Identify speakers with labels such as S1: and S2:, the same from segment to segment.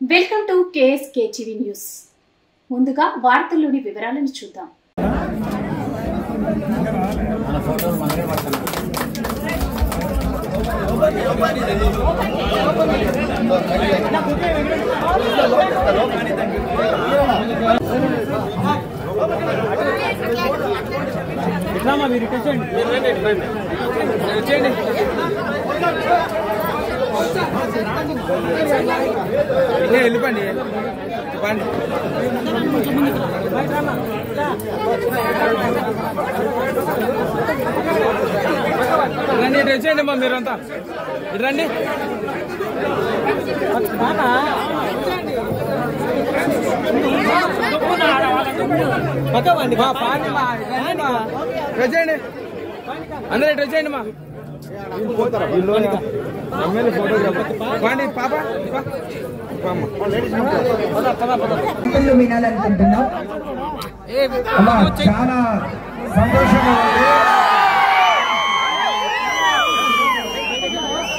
S1: Welcome to KSK TV news. ముందుగా వార్తల్లోని వివరాలను చూద్దాం.
S2: వెళ్ళిపోండి రండి, ఇటు వచ్చేయండి అమ్మా, మీరంతా ఇటు రండి. వచ్చేయండి అందరూ, ఇటు వచ్చేయండి మా ఎమ్మెల్యే ఫోటోగ్రాఫర్ పాండి పాప
S3: వినాలనుకుంటున్నాం. చాలా సంతోషంగా ఉంది.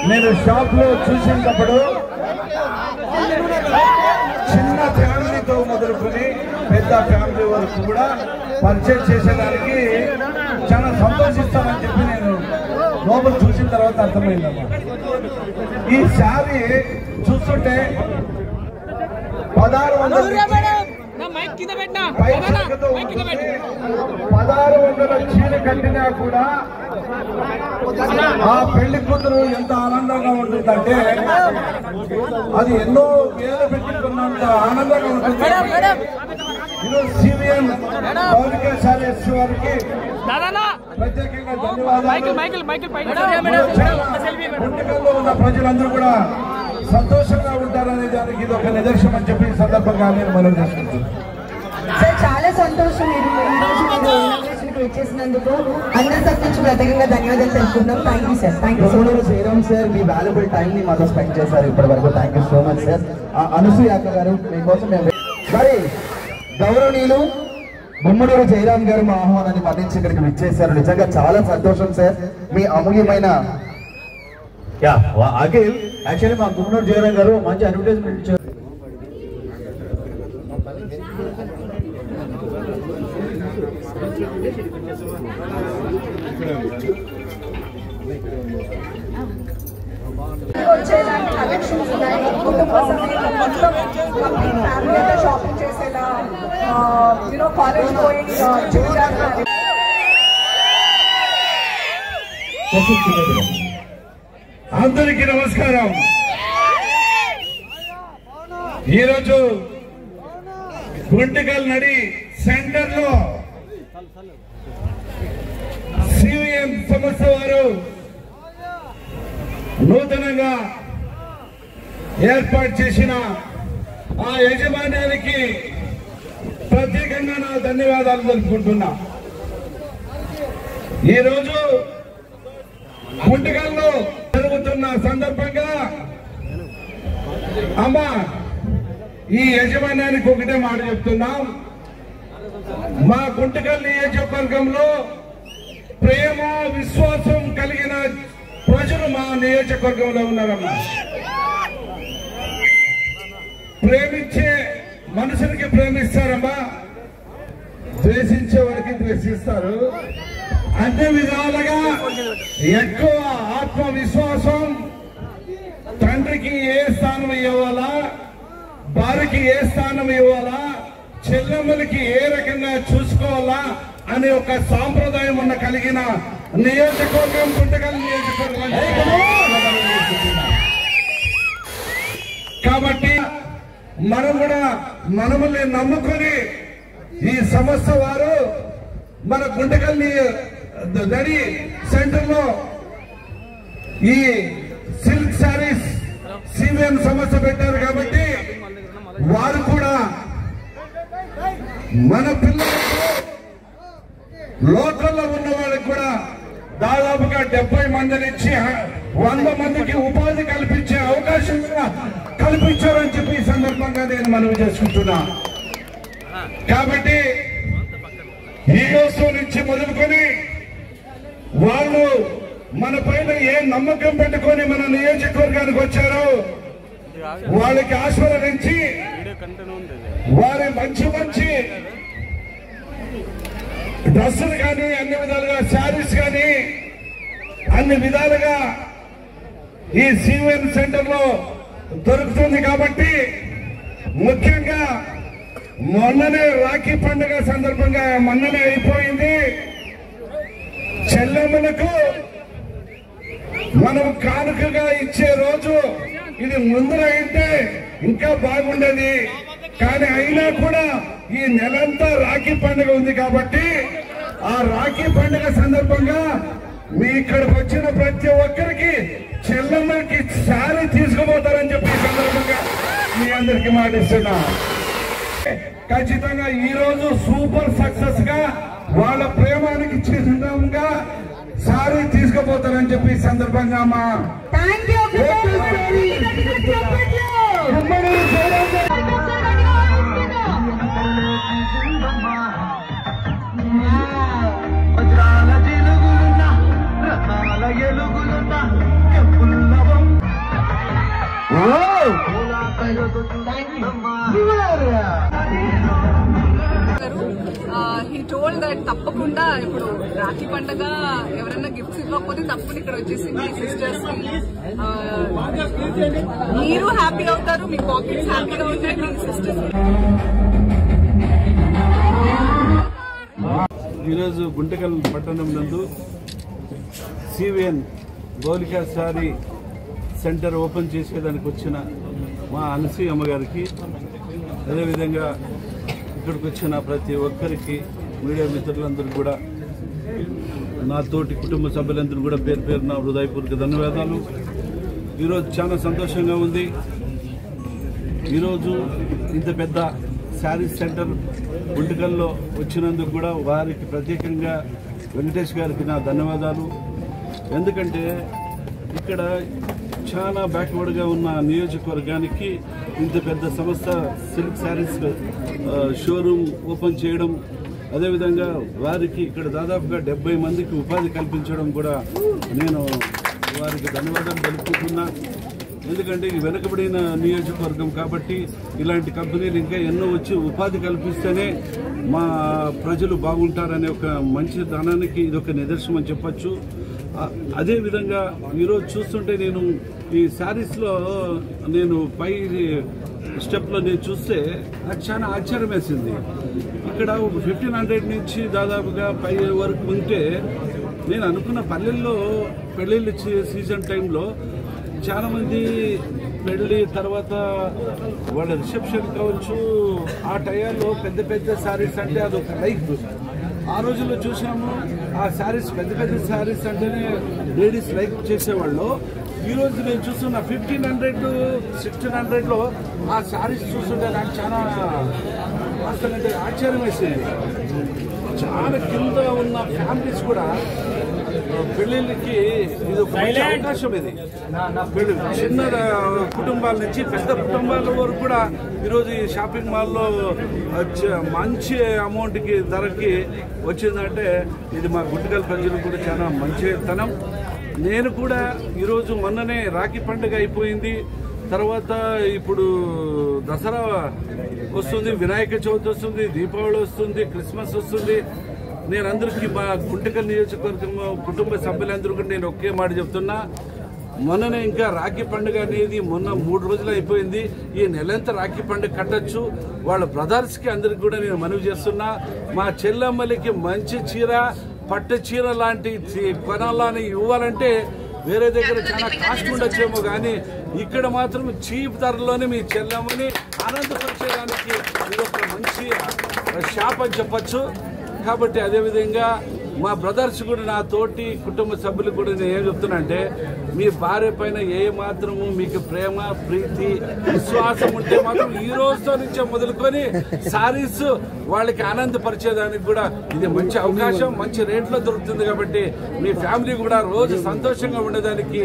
S3: నేను షాప్ లో చూసినప్పుడు చిన్న ఫ్యామిలీతో మొదలుకొని పెద్ద ఫ్యామిలీ వరకు కూడా పర్చేజ్ చేసేదానికి చాలా సంతోషిస్తానని చెప్పి నేను లోపల చూసిన తర్వాత అర్థమైందమ్మా. ఈ శారీ చూస్తుంటే 1600 చీర కట్టినా కూడా ఆ పెళ్లి కూతురు ఎంత ఆనందంగా ఉంటుందంటే అది ఎన్నో వేలు పెట్టుకున్నంత ఆనందంగా ఉంటుంది. ఈరోజు సివిఎం పౌరికేశాలేశ్వరి వారికి ప్రత్యేకంగా ధన్యవాదాలు. ఉన్న ప్రజలందరూ కూడా సంతోషంగా ఉంటారనే దానికి ఇది ఒక నిదర్శనం అని చెప్పి సందర్భంగా నేను మనం చేసుకుంటున్నాను.
S4: సార్ చాలా సంతోషం వచ్చేసినందుకు అందరి తరఫు నుంచి ప్రత్యేకంగా ధన్యవాదాలు తెలుపుతున్నాం. Thank you sir. Thank you so much.
S3: Sriram sir, మీ వాల్యుబుల్ టైం ని మాతో స్పెండ్ చేశారు ఇప్పటి వరకు. Thank you so much sir. Anasuya అక్క గారు మీకోసం మరి గౌరవనీయులు గుమ్మడూరు జయరామ్ గారు మా ఆహ్వానాన్ని మన్నించి ఇక్కడికి విచ్చేశారు. నిజంగా చాలా సంతోషం సార్. మీ అమూల్యమైన అఖిల్ యాక్చువల్లీ మా గుమ్మడూరు జయరామ్ గారు మంచి అడ్వర్టైజ్మెంట్ ఇచ్చారు.
S4: వచ్చేలాంటి కలెక్షన్స్ ఉన్నాయి. కుటుంబ సమేత మొత్తం ఫ్యామిలీతో షాపింగ్ చేసేలా కాలేజ్ గోయింగ్
S3: అందరికీ నమస్కారం. ఈరోజు గుంటికల్ నడి సెంటర్ లో సివిఎం సంస్థ వారు నూతనంగా ఏర్పాటు చేసిన ఆ యజమాన్యానికి ప్రత్యేకంగా నా ధన్యవాదాలు తెలుపుకుంటున్నా. ఈరోజు గుంటికల్లో జరుగుతున్న సందర్భంగా అమ్మా ఈ యజమాన్యానికి ఒకటే మాట చెప్తున్నాం. మా గుంటికల్ నియోజకవర్గంలో ప్రేమ విశ్వాసం కలిగిన ప్రజలు మా నియోజకవర్గంలో ఉన్నారమ్మా. ప్రేమించే మనుషులకి ప్రేమిస్తారమ్మా, ద్వేషించే వారికి ద్వేషిస్తారు. అన్ని విధాలుగా ఎక్కువ ఆత్మవిశ్వాసం, తండ్రికి ఏ స్థానం ఇవ్వాలా, భార్యకి ఏ స్థానం ఇవ్వాలా, చెల్లెమ్మలకి ఏ రకంగా చూసుకోవాలా అనే ఒక సాంప్రదాయం ఉన్న కలిగిన నియోజకవర్గం గుంటకల్ నియోజకవర్గం. కాబట్టి మనం కూడా మనల్ని నమ్ముకొని ఈ సంస్థ వారు మన గుంటకల్ నడి సెంటర్ లో ఈ సిల్క్ శారీస్ సివిఎం సంస్థ పెట్టారు. కాబట్టి వారు కూడా మన పిల్లలకు లోకల్లో ఉన్న వాళ్ళకి కూడా దాదాపుగా 70 మందిని ఇచ్చి 100 మందికి ఉపాధి కల్పించే అవకాశం కల్పించారని చెప్పి ఈ సందర్భంగా నేను మనవి చేసుకుంటున్నా. కాబట్టి ఈ రోజు నుంచి మొదలుకొని వాళ్ళు మన పైన ఏ నమ్మకం పెట్టుకొని మన నియోజకవర్గానికి వచ్చారో వాళ్ళకి ఆశీర్వదించి వారి మంచి మంచి డ్రెస్సులు కానీ అన్ని విధాలుగా శారీస్ కానీ అన్ని విధాలుగా ఈ సివిఎన్ సెంటర్ లో దొరుకుతుంది కాబట్టి ముఖ్యంగా మొన్ననే రాఖీ పండుగ సందర్భంగా మొన్ననే అయిపోయింది. చెల్లెమ్మలకు మనం కానుకగా ఇచ్చే రోజు ఇది ముందర అయితే ఇంకా బాగుండేది. కానీ అయినా కూడా ఈ నెలంతా రాఖీ పండుగ ఉంది కాబట్టి ఆ రాఖీ పండుగ సందర్భంగా మీ ఇక్కడికి వచ్చిన ప్రతి ఒక్కరికి చెల్లెమ్మకి శారీ తీసుకుపోతారని చెప్పి ఈ సందర్భంగా మీ అందరికి మాటిస్తున్నా. ఖచ్చితంగా ఈ రోజు సూపర్ సక్సెస్ గా వాళ్ళ ప్రేమానికి చిహ్నంగా శారీ తీసుకుపోతారని చెప్పి ఈ సందర్భంగా మా
S5: he told that తప్పకుండా ఇప్పుడు రాఖీ పండుగ ఎవరైనా గిఫ్ట్స్ ఇవ్వకపోతే తప్పకుండా ఇక్కడ వచ్చేసి మీ సిస్టర్స్ మీరు హ్యాపీ అవుతారు, మీ పాకెట్స్ హ్యాపీగా ఉంటాయి, మీ సిస్టర్స్.
S6: ఈరోజు గుంటకల్ పట్టణం నందు సివిఎన్ గౌలికా సారీ సెంటర్ ఓపెన్ చేసేదానికి వచ్చిన మా అలసి అమ్మగారికి, అదేవిధంగా ఇక్కడికి వచ్చిన ప్రతి ఒక్కరికి, మీడియా మిత్రులందరూ కూడా, నా తోటి కుటుంబ సభ్యులందరూ కూడా పేరు పేరు నా హృదయపూర్వక ధన్యవాదాలు. ఈరోజు చాలా సంతోషంగా ఉంది. ఈరోజు ఇంత పెద్ద శారీస్ సెంటర్ గుంటకల్లో వచ్చినందుకు కూడా వారికి ప్రత్యేకంగా వెంకటేష్ గారికి నా ధన్యవాదాలు. ఎందుకంటే ఇక్కడ చాలా బ్యాక్వర్డ్గా ఉన్న నియోజకవర్గానికి ఇంత పెద్ద సంస్థ సిల్క్ శారీస్ షోరూమ్ ఓపెన్ చేయడం, అదేవిధంగా వారికి ఇక్కడ దాదాపుగా 70 మందికి ఉపాధి కల్పించడం కూడా నేను వారికి ధన్యవాదాలు తెలుపుకుంటున్నా. ఎందుకంటే ఈ వెనుకబడిన నియోజకవర్గం కాబట్టి ఇలాంటి కంపెనీలు ఇంకా ఎన్నో వచ్చి ఉపాధి కల్పిస్తేనే మా ప్రజలు బాగుంటారనే ఒక మంచి దానానికి ఇది ఒక నిదర్శనం అని చెప్పచ్చు. అదేవిధంగా ఈరోజు చూస్తుంటే నేను ఈ శారీస్లో నేను పై స్టెప్లో నేను చూస్తే నాకు చాలా ఆశ్చర్యం వేసింది. ఇక్కడ 1500 నుంచి దాదాపుగా పై వరకు ఉంటే నేను అనుకున్న పల్లెల్లో పెళ్ళిళ్ళు సీజన్ టైంలో చాలామంది పెళ్ళి తర్వాత వాళ్ళ రిసెప్షన్ కావచ్చు, ఆ టైంలో పెద్ద పెద్ద శారీస్ అంటే అదొక లైక్. ఆ రోజుల్లో చూసాము ఆ శారీస్ పెద్ద పెద్ద శారీస్ అంటేనే లేడీస్ లైక్ చేసేవాళ్ళు. ఈరోజు నేను చూస్తున్న 1500, 1600లో ఆ శారీస్ చూస్తుంటే నాకు చాలా అసలు ఆశ్చర్యం వేసింది. చాలా కింద ఉన్న ఫ్యామిలీస్ కూడా పెళ్లిళ్ళకి ఇది ఒక మంచి అవకాశం. ఇది చిన్న కుటుంబాల నుంచి పెద్ద కుటుంబాల వరకు కూడా ఈరోజు ఈ షాపింగ్ మాల్లో మంచి అమౌంట్కి ధరకి వచ్చిందంటే ఇది మా గుంటకల్ ప్రజలకు కూడా చాలా మంచి తనం. నేను కూడా ఈరోజు మొన్ననే రాఖీ పండుగ అయిపోయింది, తర్వాత ఇప్పుడు దసరా వస్తుంది, వినాయక చవితి వస్తుంది, దీపావళి వస్తుంది, క్రిస్మస్ వస్తుంది. నేను అందరికీ మా గుంటకల్ నియోజకవర్గం కుటుంబ సభ్యులందరూ కూడా నేను ఒకే మాట చెప్తున్నా, మొన్ననే ఇంకా రాఖీ పండుగ అనేది మొన్న 3 రోజులు అయిపోయింది. ఈ నెలంతా రాఖీ పండుగ కట్టచ్చు. వాళ్ళ బ్రదర్స్కి అందరికి కూడా నేను మనవి చేస్తున్నా, మా చెల్లెమ్మలకి మంచి చీర, పట్టు చీర లాంటి కొనాలని ఇవ్వాలంటే వేరే దగ్గర చాలా కాస్ట్ ఉండొచ్చేమో, కానీ ఇక్కడ మాత్రం చీప్ ధరలోనే మీ చెల్లెమ్మని ఆనందపరిచేయడానికి ఇది ఒక మంచి షాప్ అని చెప్పచ్చు. కాబట్టి అదేవిధంగా మా బ్రదర్స్ కూడా, నా తోటి కుటుంబ సభ్యులకు కూడా నేను ఏం చెప్తున్నా అంటే, మీ భార్య పైన ఏ మాత్రము మీకు ప్రేమ, ప్రీతి, విశ్వాసం ఉంటే మాత్రం ఈ రోజుతో నుంచే మొదలుకొని శారీస్ వాళ్ళకి ఆనందపరిచేదానికి కూడా ఇది మంచి అవకాశం, మంచి రేట్లో దొరుకుతుంది. కాబట్టి మీ ఫ్యామిలీ కూడా రోజు సంతోషంగా ఉండేదానికి